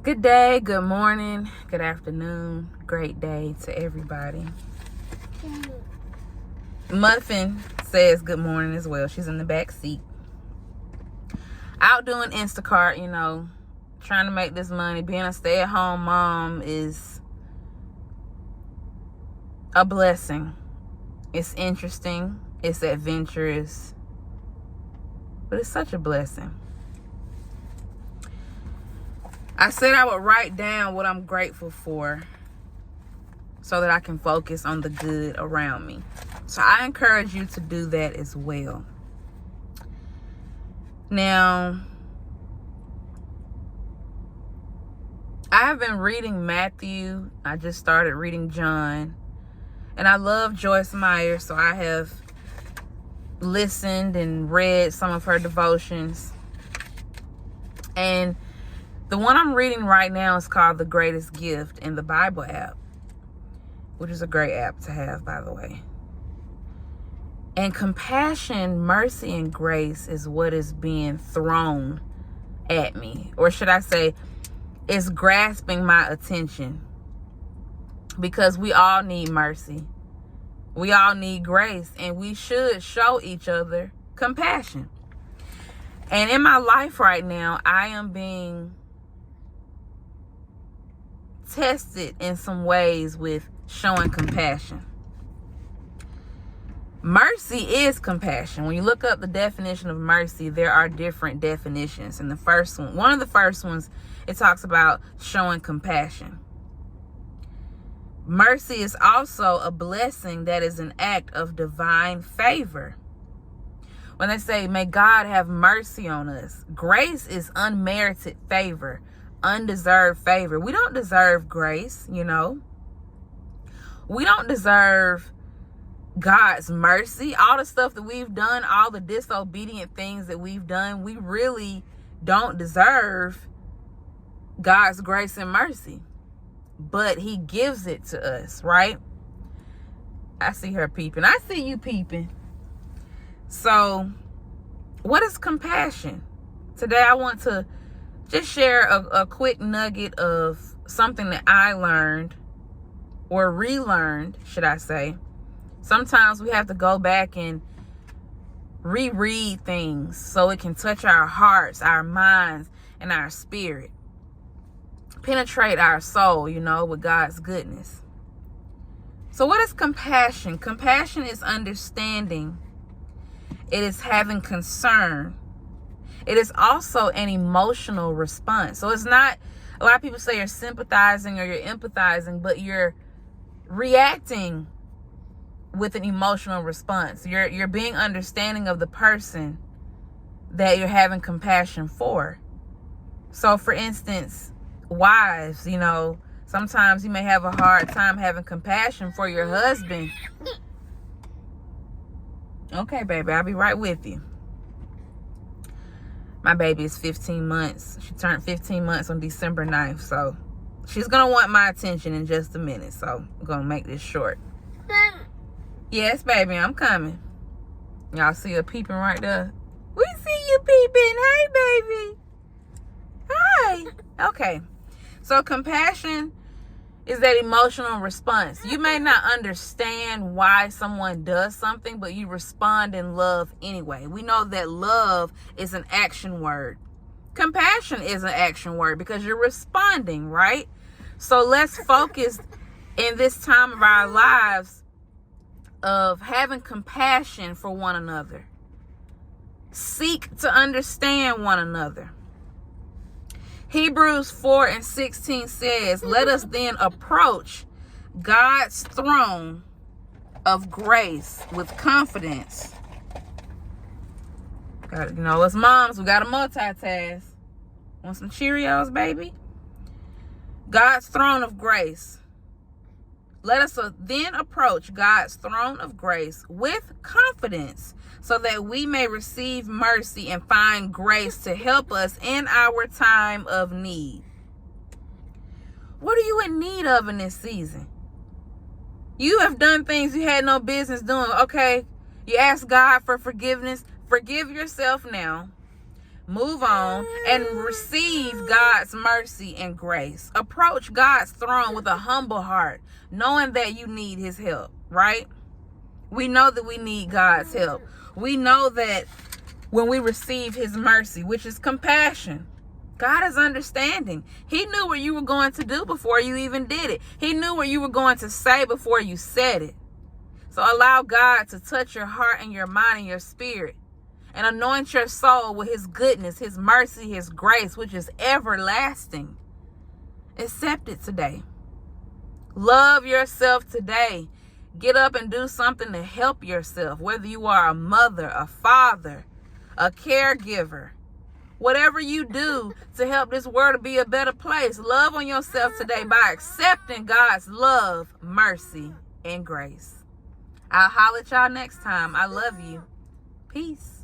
Good day, good morning, good afternoon, great day to everybody. Muffin says good morning as well. She's in the back seat. Out doing Instacart, trying to make this money. Being a stay-at-home mom is a blessing. It's interesting, it's adventurous, but it's such a blessing. I said I would write down what I'm grateful for so that I can focus on the good around me. So I encourage you to do that as well. Now, I have been reading Matthew. I just started reading John. And I love Joyce Meyer, so I have listened and read some of her devotions. And the one I'm reading right now is called The Greatest Gift in the Bible app, which is a great app to have, by the way. And compassion, mercy, and grace is what is being thrown at me. Or should I say, it's grasping my attention. Because we all need mercy. We all need grace. And we should show each other compassion. And in my life right now, I am being tested in some ways with showing compassion. Mercy is compassion. When you look up the definition of mercy, there are different definitions. And one of the first ones, it talks about showing compassion. Mercy is also a blessing that is an act of divine favor. When they say, may God have mercy on us, grace is unmerited favor, undeserved favor. We don't deserve grace, We don't deserve God's mercy. All the stuff that we've done, all the disobedient things that we've done, we really don't deserve God's grace and mercy. But he gives it to us, right? I see her peeping. I see you peeping. So, what is compassion? Today I want to just share a quick nugget of something that I learned, or relearned, should I say. Sometimes we have to go back and reread things so it can touch our hearts, our minds, and our spirit. Penetrate our soul, with God's goodness. So what is compassion? Compassion is understanding. It is having concern. It is also an emotional response. So it's not, a lot of people say you're sympathizing or you're empathizing, but you're reacting with an emotional response. You're being understanding of the person that you're having compassion for. So for instance, wives, sometimes you may have a hard time having compassion for your husband. Okay, baby, I'll be right with you. My baby is 15 months. She turned 15 months on December 9th. So she's going to want my attention in just a minute. So I'm going to make this short. Yes, baby, I'm coming. Y'all see her peeping right there? We see you peeping. Hey, baby. Hi. Okay. So compassion is that emotional response. You may not understand why someone does something, but you respond in love anyway. We know that love is an action word. Compassion is an action word because you're responding, right? So let's focus in this time of our lives of having compassion for one another. Seek to understand one another. Hebrews 4:16 says, let us then approach God's throne of grace with confidence. As moms, we got to multitask. Want some Cheerios, baby? God's throne of grace. Let us then approach God's throne of grace with confidence so that we may receive mercy and find grace to help us in our time of need. What are you in need of in this season? You have done things you had no business doing. Okay, you ask God for forgiveness. Forgive yourself now. Move on and receive God's mercy and grace. Approach God's throne with a humble heart, knowing that you need his help, right? We know that we need God's help. We know that when we receive his mercy, which is compassion, God is understanding. He knew what you were going to do before you even did it. He knew what you were going to say before you said it. So allow God to touch your heart and your mind and your spirit and anoint your soul with his goodness, his mercy, his grace, which is everlasting. Accept it today. Love yourself today. Get up and do something to help yourself, whether you are a mother, a father, a caregiver. Whatever you do to help this world to be a better place, love on yourself today by accepting God's love, mercy, and grace. I'll holler at y'all next time. I love you. Peace.